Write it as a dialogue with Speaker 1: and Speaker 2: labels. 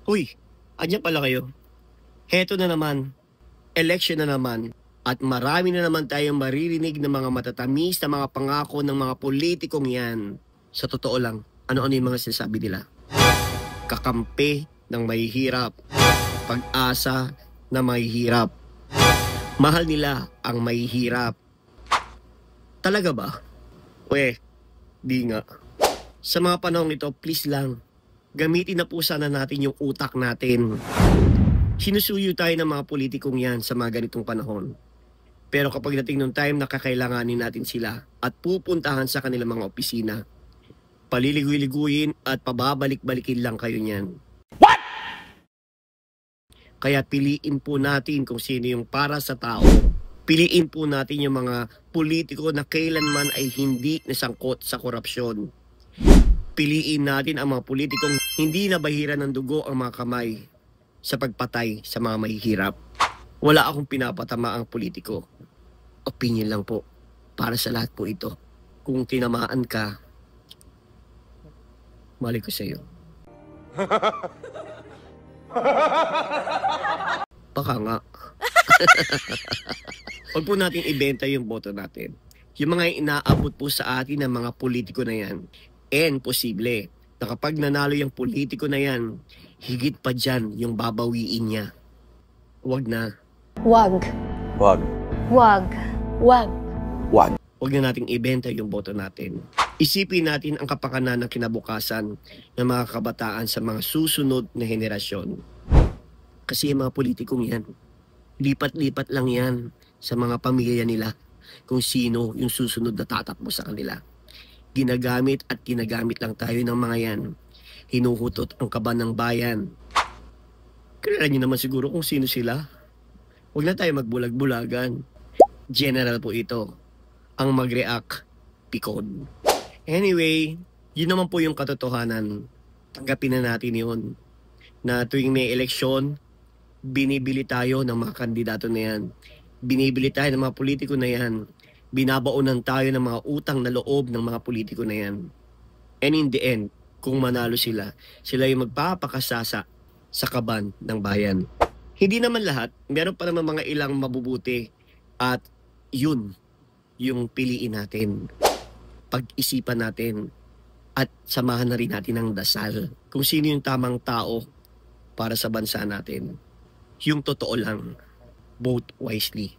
Speaker 1: Uy, andiyan pala kayo. Heto na naman, election na naman, at marami na naman tayong maririnig ng mga matatamis na mga pangako ng mga politikong yan. Sa totoo lang, ano-ano yung mga sinasabi nila? Kakampi ng mahihirap, pag-asa na mahihirap. Mahal nila ang mahihirap. Talaga ba? Di nga. Sa mga panahong ito, please lang, gamitin na po sana natin yung utak natin. Sinusuyo tayo ng mga politikong yan sa mga ganitong panahon. Pero kapag dating nung time na kakailanganin natin sila at pupuntahan sa kanilang mga opisina, paliligoy-liguyin at pababalik-balikin lang kayo niyan. What? Kaya piliin po natin kung sino yung para sa tao. Piliin po natin yung mga politiko na kailanman ay hindi nasangkot sa korupsyon. Piliin natin ang mga politikong hindi nabahiran ng dugo ang mga kamay sa pagpatay sa mga mahihirap. Wala akong pinapatama ang politiko. Opinion lang po. Para sa lahat po ito. Kung tinamaan ka, mali ko sa'yo. Baka nga. Huwag po natin ibenta yung boto natin. Yung mga inaabot po sa atin ng mga politiko na yan. And posible na kapag nanalo yung politiko na yan, higit pa dyan yung babawiin niya. Huwag na.
Speaker 2: Wag.
Speaker 3: Wag.
Speaker 2: Wag. Wag.
Speaker 3: Wag.
Speaker 1: Huwag na nating ibenta yung boto natin. Isipin natin ang kapakanan ng kinabukasan ng mga kabataan sa mga susunod na henerasyon. Kasi yung mga politikong yan, lipat-lipat lang yan sa mga pamilya nila kung sino yung susunod na tatakbo sa kanila. Ginagamit at ginagamit lang tayo ng mga yan. Hinuhutot ang kaba ng bayan. Kilala niyo naman siguro kung sino sila. Huwag na tayo magbulag-bulagan. General po ito. Ang mag-react, pikon. Anyway, yun naman po yung katotohanan. Tanggapin na natin yun. Na tuwing may eleksyon, binibili tayo ng mga kandidato na yan. Binibili tayo ng mga politiko na yan. Binabaunan tayo ng mga utang na loob ng mga politiko na yan. And in the end, kung manalo sila, sila yung magpapakasasa sa kaban ng bayan. Hindi naman lahat, meron pa naman mga ilang mabubuti at yun yung piliin natin. Pag-isipan natin at samahan na rin natin ng dasal kung sino yung tamang tao para sa bansa natin. Yung totoo lang, vote wisely.